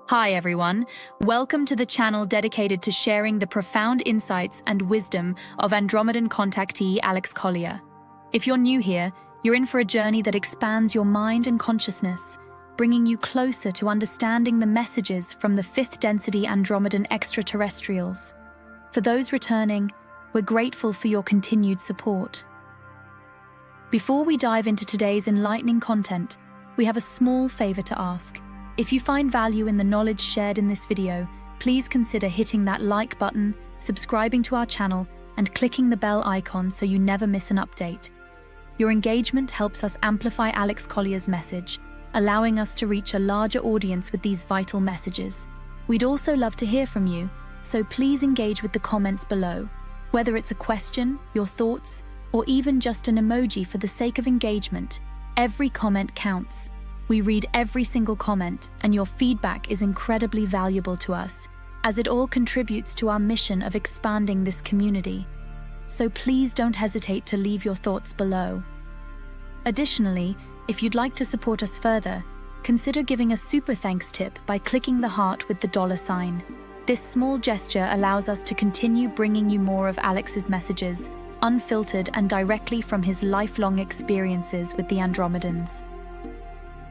Hi everyone, welcome to the channel dedicated to sharing the profound insights and wisdom of Andromedan contactee Alex Collier. If you're new here, you're in for a journey that expands your mind and consciousness, bringing you closer to understanding the messages from the fifth density Andromedan extraterrestrials. For those returning, we're grateful for your continued support. Before we dive into today's enlightening content, we have a small favor to ask. If you find value in the knowledge shared in this video, please consider hitting that like button, subscribing to our channel, and clicking the bell icon so you never miss an update. Your engagement helps us amplify Alex Collier's message, allowing us to reach a larger audience with these vital messages. We'd also love to hear from you, so please engage with the comments below. Whether it's a question, your thoughts, or even just an emoji for the sake of engagement, every comment counts. We read every single comment, and your feedback is incredibly valuable to us, as it all contributes to our mission of expanding this community. So please don't hesitate to leave your thoughts below. Additionally, if you'd like to support us further, consider giving a super thanks tip by clicking the heart with the $sign. This small gesture allows us to continue bringing you more of Alex's messages, unfiltered and directly from his lifelong experiences with the Andromedans.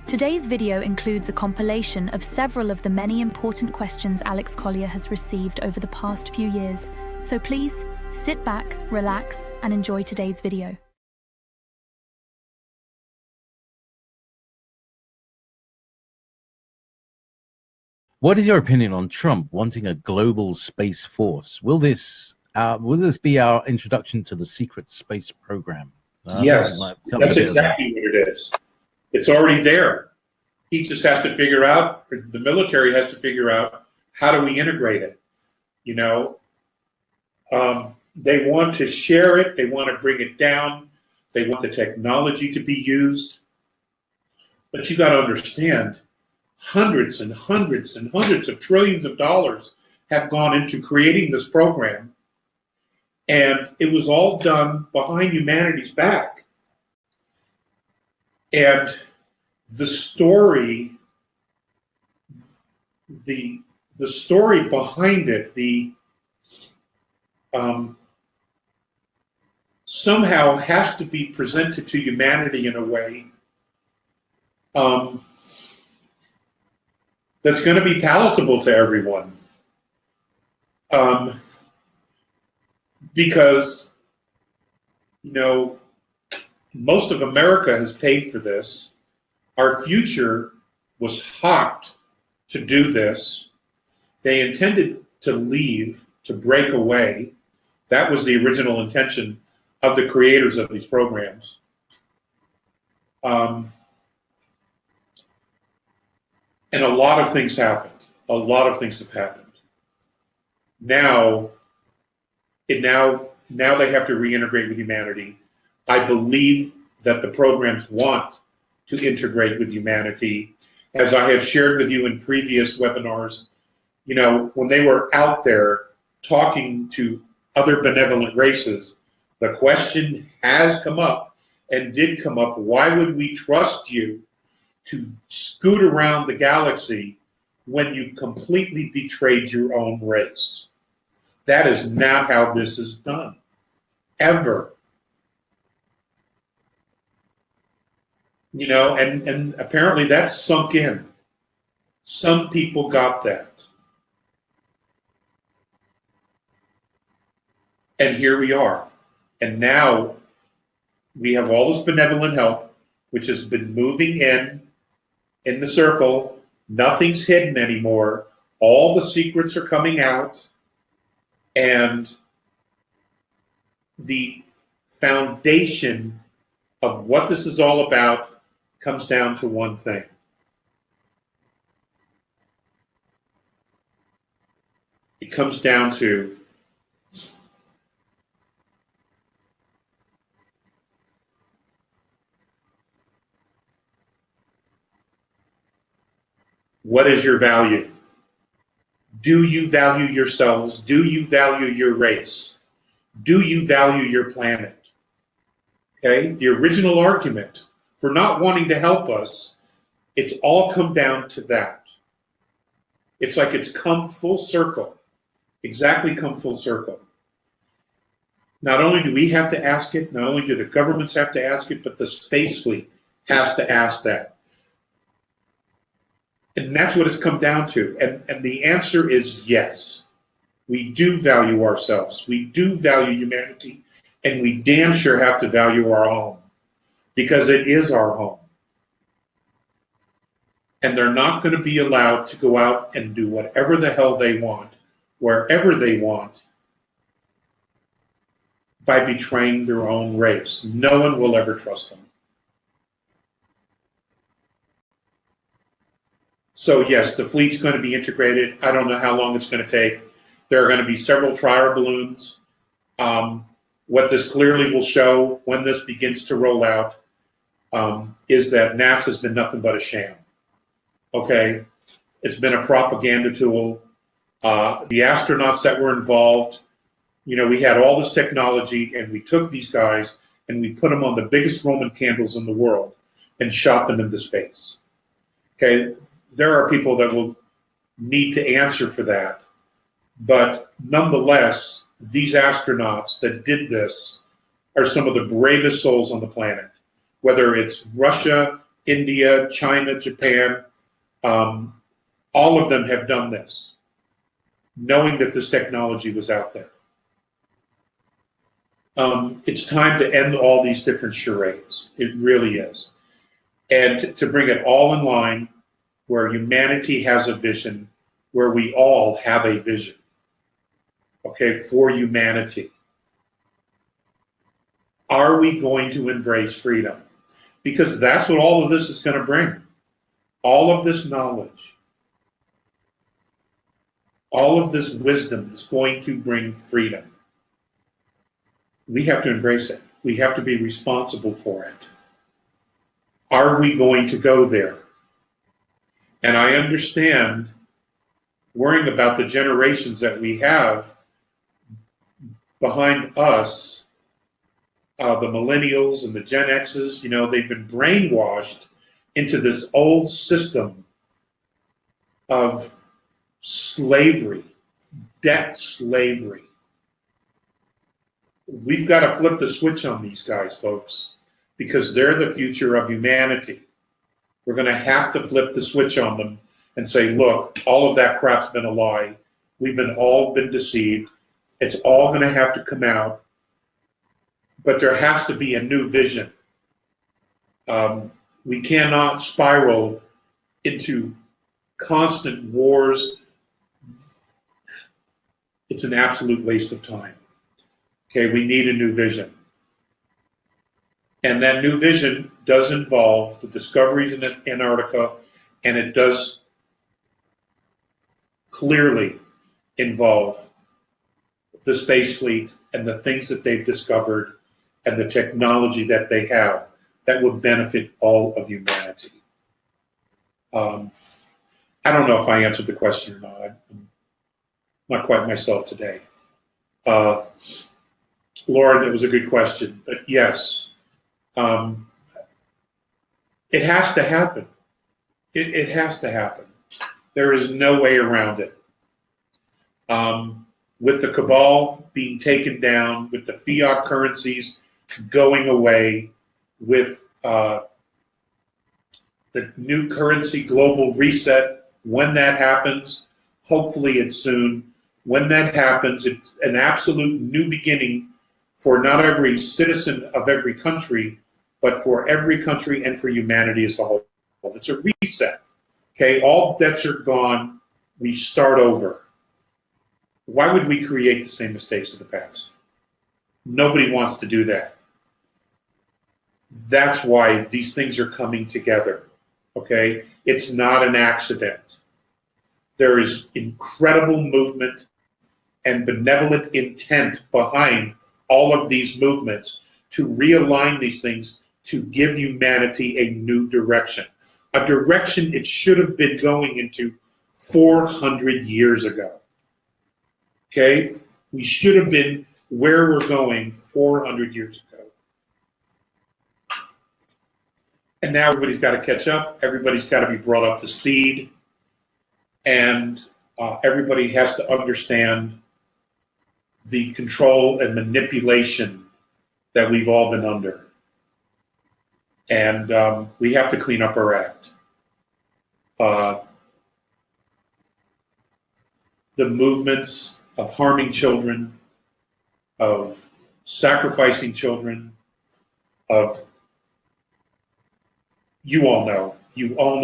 Today's video includes a compilation of several of the many important questions Alex Collier has received over the past few years, so please sit back, relax, and enjoy today's video. What is your opinion on Trump wanting a global space force? Will this be our introduction to the secret space program? Yes, that's exactly what it is. It's already there. He just has to figure out, or the military has to figure out, how do we integrate it? You know, they want to share it. They want to bring it down. They want the technology to be used. But you got to understand, hundreds and hundreds and hundreds of trillions of dollars have gone into creating this program. And it was all done behind humanity's back. And the story, the story behind it, somehow has to be presented to humanity in a way that's going to be palatable to everyone. Because, you know, most of America has paid for this. Our future was hawked to do this. They intended to leave, to break away. That was the original intention of the creators of these programs. And a lot of things happened. A lot of things have happened. Now they have to reintegrate with humanity. I believe that the programs want to integrate with humanity. As I have shared with you in previous webinars, you know, when they were out there talking to other benevolent races, the question has come up and did come up, why would we trust you to scoot around the galaxy when you completely betrayed your own race? That is not how this is done, ever. You know, and apparently that's sunk in. Some people got that. And here we are. And now we have all this benevolent help, which has been moving in the circle. Nothing's hidden anymore. All the secrets are coming out. And the foundation of what this is all about comes down to one thing. It comes down to what is your value? Do you value yourselves? Do you value your race? Do you value your planet? Okay, the original argument for not wanting to help us, it's all come down to that. It's like it's come full circle, exactly come full circle. Not only do we have to ask it, not only do the governments have to ask it, but the space fleet has to ask that. And that's what it's come down to. And the answer is yes. We do value ourselves. We do value humanity. And we damn sure have to value our home, because it is our home. And they're not going to be allowed to go out and do whatever the hell they want, wherever they want, by betraying their own race. No one will ever trust them. So yes, the fleet's going to be integrated. I don't know how long it's going to take. There are going to be several trial balloons. What this clearly will show when this begins to roll out is that NASA's been nothing but a sham. Okay? It's been a propaganda tool. The astronauts that were involved, you know, we had all this technology, and we took these guys and we put them on the biggest Roman candles in the world and shot them into space. Okay? There are people that will need to answer for that. But nonetheless, these astronauts that did this are some of the bravest souls on the planet. Whether it's Russia, India, China, Japan, all of them have done this, knowing that this technology was out there. It's time to end all these different charades. It really is. And to bring it all in line where humanity has a vision, where we all have a vision, okay, for humanity. Are we going to embrace freedom? Because that's what all of this is going to bring. All of this knowledge, all of this wisdom is going to bring freedom. We have to embrace it. We have to be responsible for it. Are we going to go there? And I understand worrying about the generations that we have behind us, the millennials and the Gen X's. You know, they've been brainwashed into this old system of slavery, debt slavery. We've got to flip the switch on these guys, folks, because they're the future of humanity. We're going to have to flip the switch on them and say, look, all of that crap's been a lie. We've all been deceived. It's all going to have to come out. But there has to be a new vision. We cannot spiral into constant wars. It's an absolute waste of time. Okay, we need a new vision. And that new vision does involve the discoveries in Antarctica, and it does clearly involve the space fleet and the things that they've discovered and the technology that they have that would benefit all of humanity. I don't know if I answered the question or not. I'm not quite myself today. Lauren, it was a good question, but yes, it has to happen. It has to happen. There is no way around it. With the cabal being taken down, with the fiat currencies going away, with the new currency global reset, when that happens, hopefully it's soon. When that happens, it's an absolute new beginning for not every citizen of every country, but for every country and for humanity as a whole. It's a reset. Okay, all debts are gone. We start over. Why would we create the same mistakes of the past? Nobody wants to do that. That's why these things are coming together. Okay, it's not an accident. There is incredible movement and benevolent intent behind all of these movements to realign these things to give humanity a new direction. A direction it should have been going into 400 years ago. Okay? We should have been where we're going 400 years ago. And now everybody's got to catch up. Everybody's got to be brought up to speed. and everybody has to understand the control and manipulation that we've all been under. And we have to clean up our act. The movements of harming children, of sacrificing children, of, you all know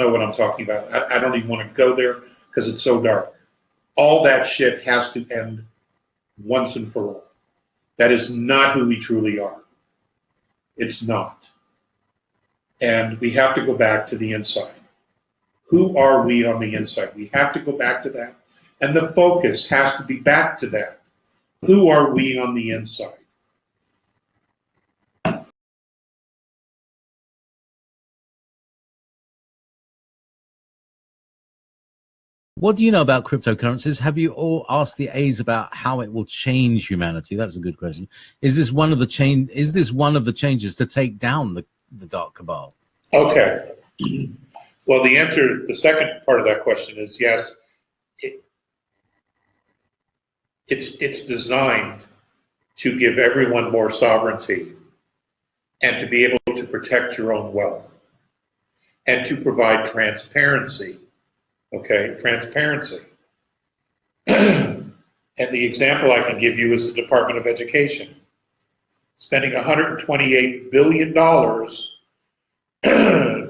what I'm talking about. I don't even want to go there because it's so dark. All that shit has to end once and for all. That is not who we truly are. It's not. And we have to go back to the inside. Who are we on the inside? We have to go back to that. And the focus has to be back to that. Who are we on the inside? What do you know about cryptocurrencies? Have you all asked the A's about how it will change humanity? That's a good question. Is this one of the changes to take down the dark cabal? Okay. Well, the second part of that question is yes. It's designed to give everyone more sovereignty and to be able to protect your own wealth and to provide transparency. Okay, transparency. And the example I can give you is the Department of Education, spending $128 billion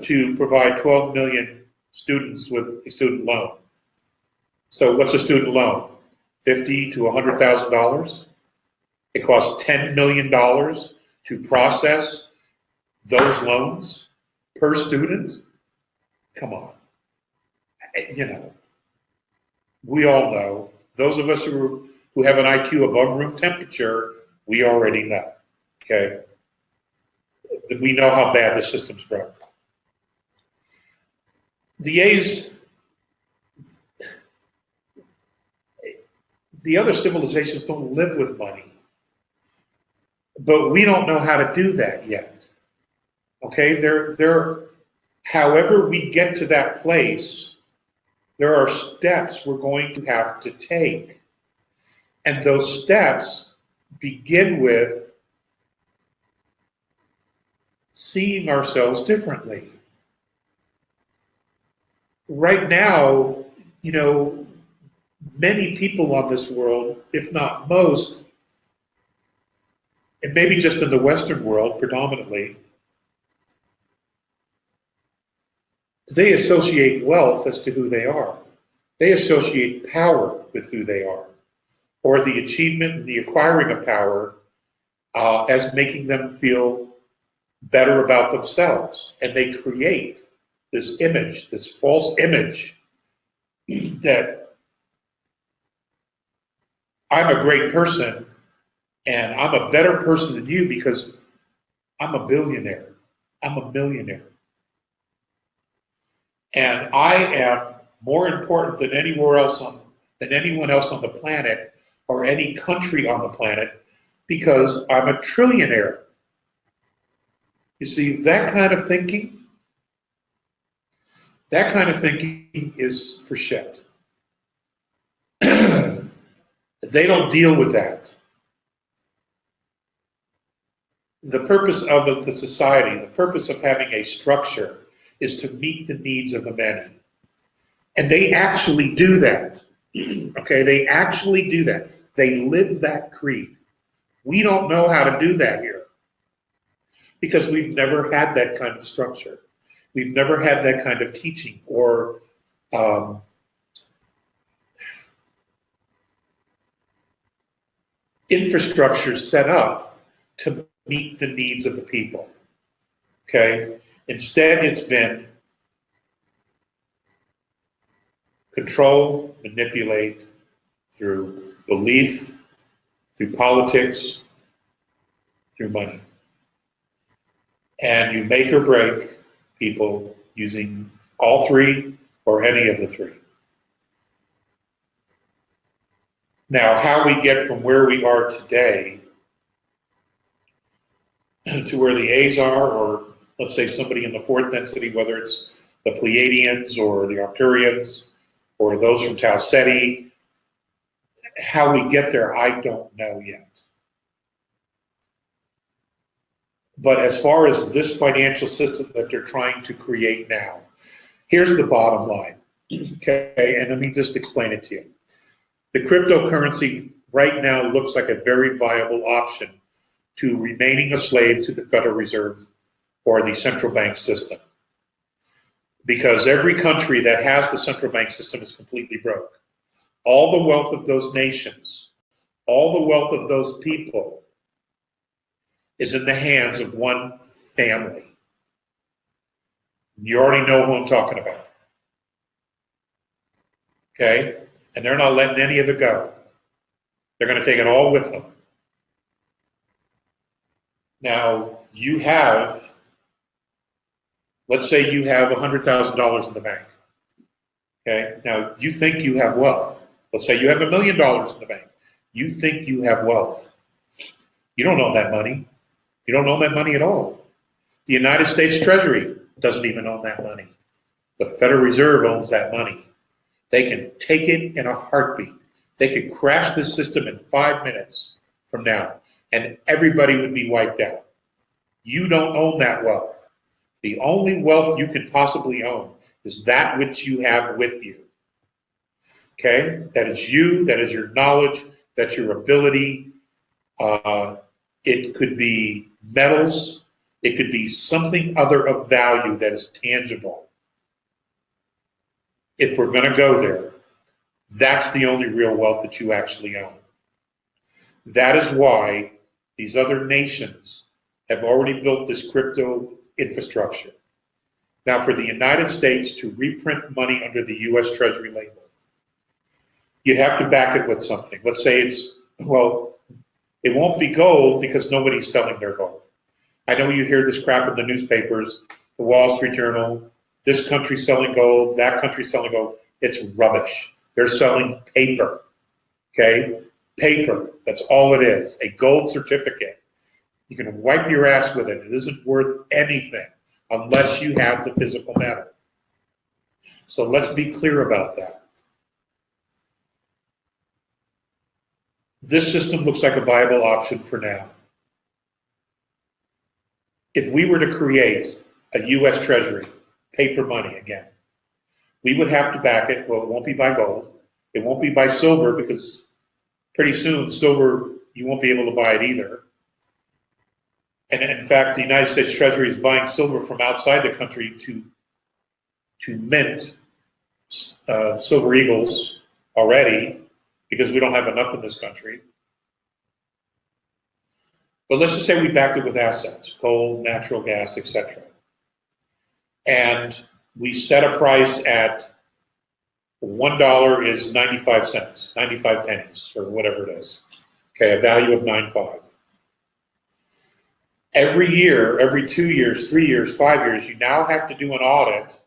to provide 12 million students with a student loan. So what's a student loan? $50,000 to $100,000. It costs $10 million to process those loans per student. Come on. You know, we all know, those of us who have an IQ above room temperature, we already know, okay? We know how bad the system's broken. The A's, the other civilizations don't live with money, but we don't know how to do that yet, okay? However we get to that place, there are steps we're going to have to take. And those steps begin with seeing ourselves differently. Right now, you know, many people on this world, if not most, and maybe just in the Western world predominantly, they associate wealth as to who they are. They associate power with who they are, or the achievement and the acquiring of power as making them feel better about themselves. And they create this image, this false image that I'm a great person and I'm a better person than you because I'm a billionaire, I'm a millionaire. And I am more important than anyone else on the planet or any country on the planet because I'm a trillionaire. You see, that kind of thinking is for shit. They don't deal with that. The purpose of the society, the purpose of having a structure is to meet the needs of the many. And they actually do that. Okay, they actually do that. They live that creed. We don't know how to do that here because we've never had that kind of structure. We've never had that kind of teaching or infrastructure set up to meet the needs of the people. Okay? Instead, it's been control, manipulate through belief, through politics, through money. And you make or break people using all three or any of the three. Now, how we get from where we are today to where the A's are, or let's say somebody in the fourth density, whether it's the Pleiadians or the Arcturians or those from Tau Ceti. How we get there, I don't know yet. But as far as this financial system that they're trying to create now, here's the bottom line, okay? And let me just explain it to you. The cryptocurrency right now looks like a very viable option to remaining a slave to the Federal Reserve or the central bank system. Because every country that has the central bank system is completely broke. All the wealth of those nations, all the wealth of those people is in the hands of one family. You already know who I'm talking about. Okay? And they're not letting any of it go. They're going to take it all with them. Now, you have, let's say you have $100,000 in the bank. Okay? Now, you think you have wealth. Let's say you have $1 million in the bank. You think you have wealth. You don't own that money. You don't own that money at all. The United States Treasury doesn't even own that money. The Federal Reserve owns that money. They can take it in a heartbeat. They could crash the system in 5 minutes from now, and everybody would be wiped out. You don't own that wealth. The only wealth you can possibly own is that which you have with you. Okay? That is you, that is your knowledge, that's your ability. It could be metals. It could be something other of value that is tangible. If we're going to go there, that's the only real wealth that you actually own. That is why these other nations have already built this crypto infrastructure. Now, for the United States to reprint money under the U.S. Treasury label, you have to back it with something. Let's say it's, well, it won't be gold because nobody's selling their gold. I know you hear this crap in the newspapers, the Wall Street Journal, this country's selling gold, that country's selling gold. It's rubbish. They're selling paper, okay? Paper, that's all it is, a gold certificate. You can wipe your ass with it. It isn't worth anything unless you have the physical metal. So let's be clear about that. This system looks like a viable option for now. If we were to create a U.S. Treasury, paper money again, we would have to back it. Well, it won't be by gold. It won't be by silver because pretty soon silver, you won't be able to buy it either. And in fact, the United States Treasury is buying silver from outside the country to mint silver eagles already because we don't have enough in this country. But let's just say we backed it with assets, gold, natural gas, etc. And we set a price at $1 is 95 cents, 95 pennies, or whatever it is. Okay, a value of 9.5. Every year, every 2 years, 3 years, 5 years, you now have to do an audit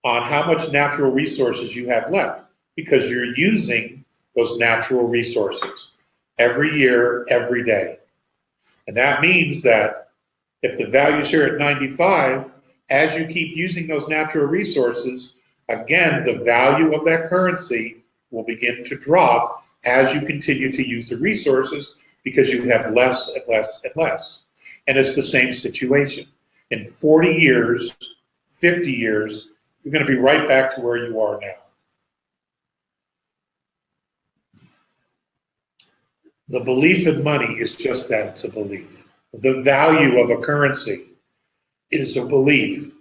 on how much natural resources you have left because you're using those natural resources every year, every day. And that means that if the value's here at 95, as you keep using those natural resources, again, the value of that currency will begin to drop as you continue to use the resources because you have less and less and less. And it's the same situation. In 40 years, 50 years, you're going to be right back to where you are now. The belief in money is just that, it's a belief. The value of a currency is a belief.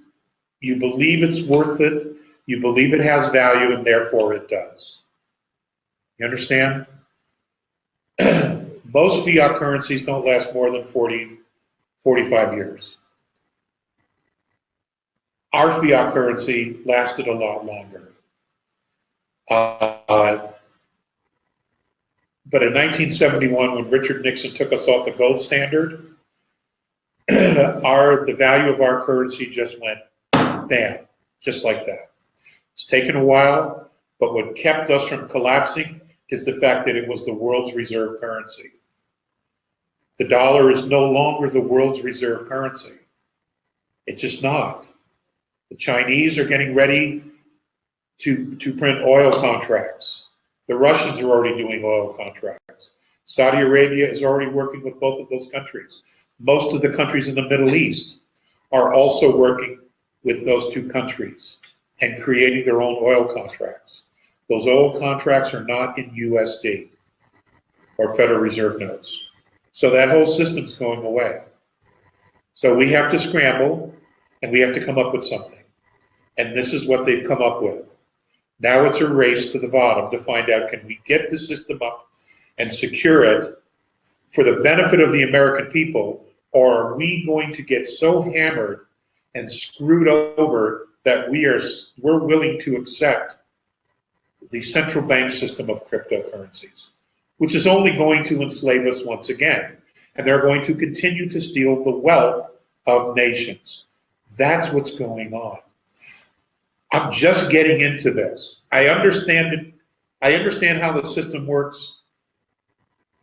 You believe it's worth it, you believe it has value, and therefore it does. You understand? Most fiat currencies don't last more than 40, 45 years. Our fiat currency lasted a lot longer. But in 1971, when Richard Nixon took us off the gold standard, the value of our currency just went bam, just like that. It's taken a while, but what kept us from collapsing is the fact that it was the world's reserve currency. The dollar is no longer the world's reserve currency. It's just not. The Chinese are getting ready to print oil contracts. The Russians are already doing oil contracts. Saudi Arabia is already working with both of those countries. Most of the countries in the Middle East are also working with those two countries and creating their own oil contracts. Those oil contracts are not in USD or Federal Reserve notes. So that whole system's going away. So we have to scramble and we have to come up with something. And this is what they've come up with. Now it's a race to the bottom to find out, can we get the system up and secure it for the benefit of the American people, or are we going to get so hammered and screwed over that we're willing to accept the central bank system of cryptocurrencies, which is only going to enslave us once again, and they're going to continue to steal the wealth of nations. That's what's going on. I'm just getting into this. I understand it. I understand how the system works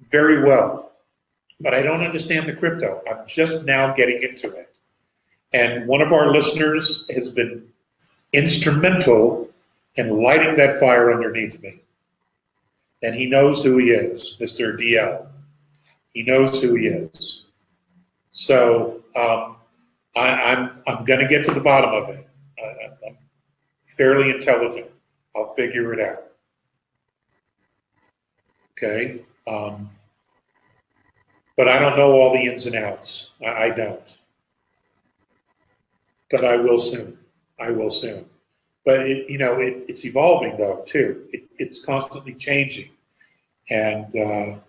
very well, but I don't understand the crypto. I'm just now getting into it. And one of our listeners has been instrumental in lighting that fire underneath me. And he knows who he is, Mr. DL. He knows who he is. So I'm going to get to the bottom of it. I'm fairly intelligent. I'll figure it out. Okay? But I don't know all the ins and outs. I don't. But I will soon. I will soon. But it's evolving though too. It's constantly changing. And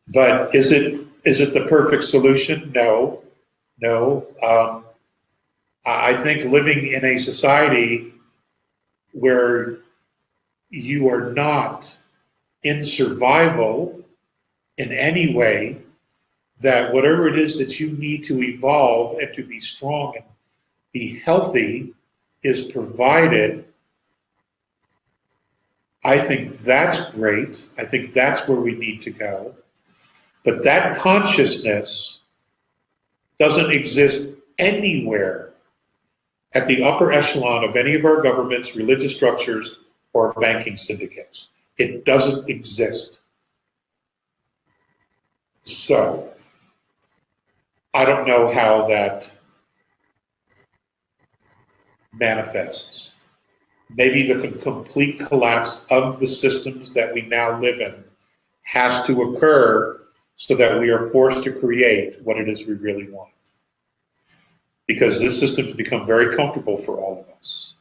but is it the perfect solution? No. I think living in a society where you are not in survival in any way, that whatever it is that you need to evolve and to be strong and be healthy is provided, I think that's great. I think that's where we need to go. But that consciousness doesn't exist anywhere at the upper echelon of any of our governments, religious structures, or banking syndicates. It doesn't exist. So, I don't know how that manifests. Maybe the complete collapse of the systems that we now live in has to occur so that we are forced to create what it is we really want. Because this system has become very comfortable for all of us.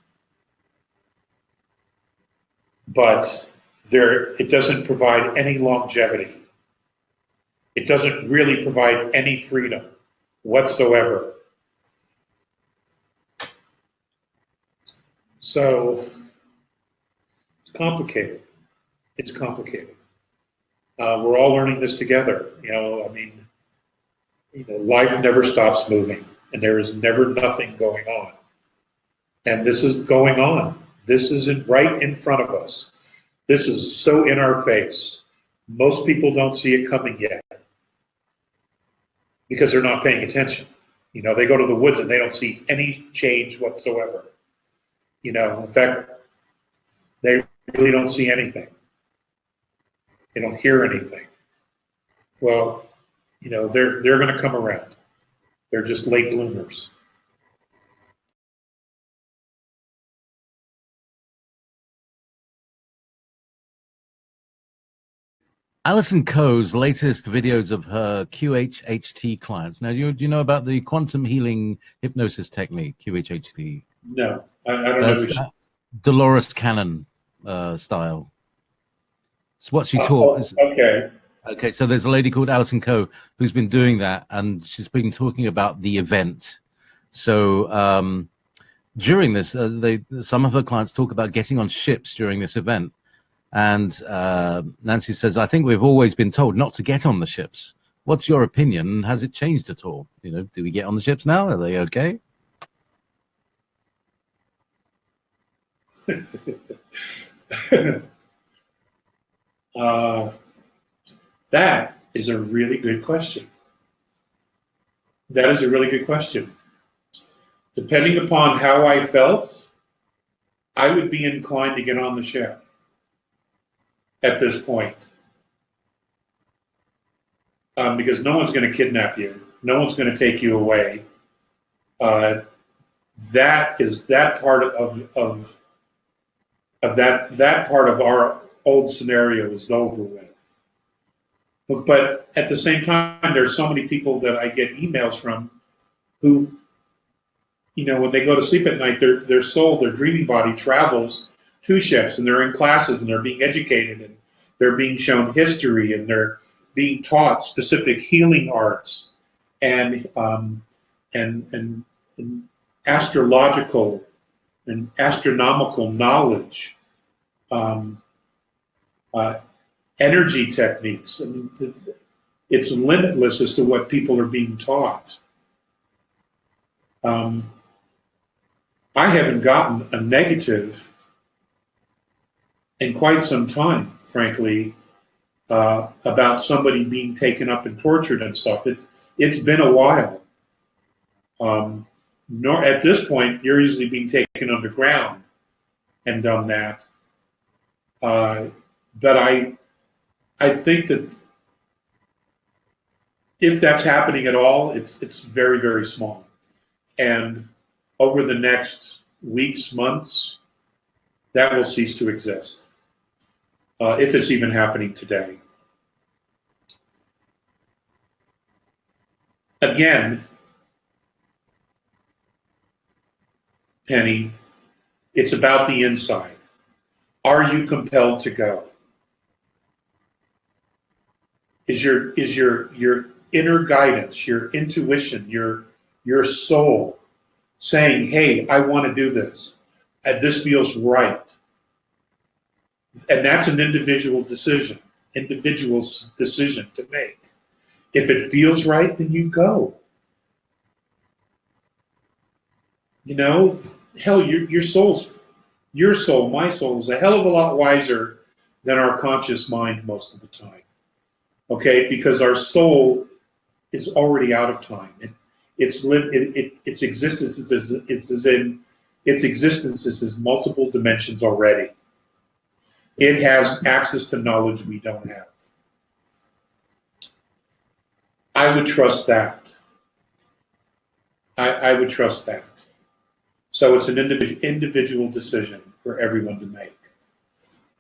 But it doesn't provide any longevity. It doesn't really provide any freedom whatsoever. So it's complicated. It's complicated. We're all learning this together. Life never stops moving, and there is never nothing going on. And this is going on. This is right in front of us. This is so in our face. Most people don't see it coming yet because they're not paying attention. They go to the woods and they don't see any change whatsoever. In fact, they really don't see anything. They don't hear anything. Well, they're going to come around. They're just late bloomers. Alison Coe's latest videos of her QHHT clients. Now, do you know about the quantum healing hypnosis technique, QHHT? No, I don't know. Who Dolores Cannon style. It's what she taught. Okay. Okay, so there's a lady called Alison Coe who's been doing that, and she's been talking about the event. So during this, some of her clients talk about getting on ships during this event. And Nancy says, I think we've always been told not to get on the ships. What's your opinion? Has it changed at all? Do we get on the ships now? Are they okay? That is a really good question. That is a really good question. Depending upon how I felt I would be inclined to get on the ship at this point. Because no one's going to kidnap you. No one's going to take you away. That part of that part of our old scenario is over with. But at the same time, there's so many people that I get emails from who, when they go to sleep at night, their soul, their dreaming body travels to ships, and they're in classes, and they're being educated, and they're being shown history, and they're being taught specific healing arts and astrological and astronomical knowledge, energy techniques. I mean, it's limitless as to what people are being taught. I haven't gotten a negative in quite some time, frankly, about somebody being taken up and tortured and stuff. It's been a while. Nor at this point, you're usually being taken underground and done that. But I think that if that's happening at all, it's very, very small. And over the next weeks, months, that will cease to exist, if it's even happening today. Again, Penny, it's about the inside. Are you compelled to go? Is your inner guidance, your intuition, your soul saying, hey, I want to do this, and this feels right? And that's an individual's decision to make. If it feels right, then you go. Hell, your soul, my soul, is a hell of a lot wiser than our conscious mind most of the time. Okay, because our soul is already out of time. Its existence is multiple dimensions already. It has access to knowledge we don't have. I would trust that. I would trust that. So it's an individual decision for everyone to make.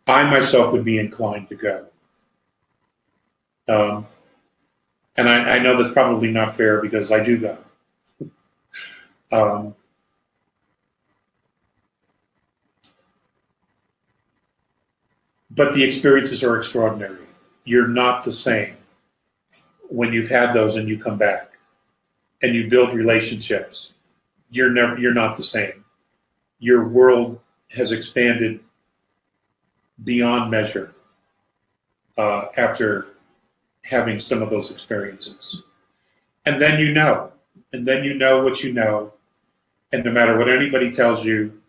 I myself would be inclined to go. And I know that's probably not fair because I do go. But the experiences are extraordinary. You're not the same when you've had those and you come back and you build relationships. You're not the same. Your world has expanded beyond measure after having some of those experiences. And then you know what you know, and no matter what anybody tells you,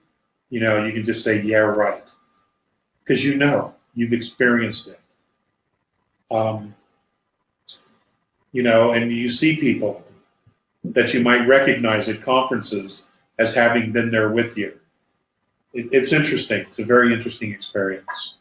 you can just say, yeah, right. Because you've experienced it. And you see people that you might recognize at conferences as having been there with you. It's interesting. It's a very interesting experience.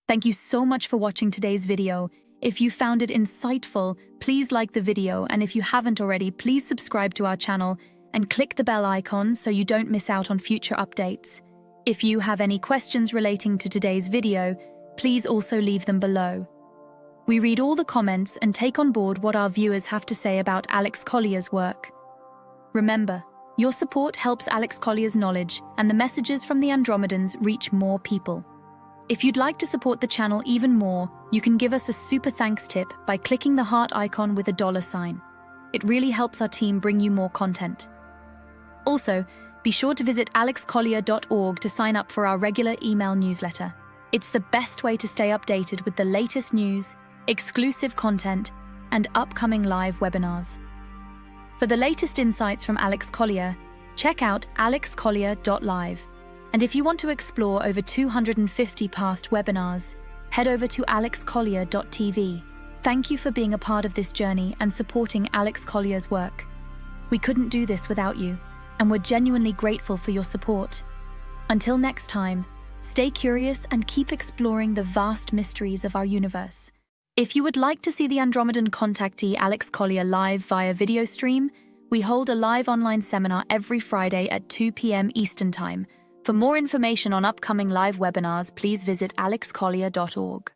Thank you so much for watching today's video. If you found it insightful, please like the video, and if you haven't already, please subscribe to our channel and click the bell icon so you don't miss out on future updates. If you have any questions relating to today's video, please also leave them below. We read all the comments and take on board what our viewers have to say about Alex Collier's work. Remember, your support helps Alex Collier's knowledge and the messages from the Andromedans reach more people. If you'd like to support the channel even more, you can give us a super thanks tip by clicking the heart icon with a $sign. It really helps our team bring you more content. Also, be sure to visit alexcollier.org to sign up for our regular email newsletter. It's the best way to stay updated with the latest news, exclusive content, and upcoming live webinars. For the latest insights from Alex Collier, check out alexcollier.live. And if you want to explore over 250 past webinars, head over to alexcollier.tv. Thank you for being a part of this journey and supporting Alex Collier's work. We couldn't do this without you, and we're genuinely grateful for your support. Until next time, stay curious and keep exploring the vast mysteries of our universe. If you would like to see the Andromedan contactee Alex Collier live via video stream, we hold a live online seminar every Friday at 2 p.m. Eastern Time. For more information on upcoming live webinars, please visit alexcollier.org.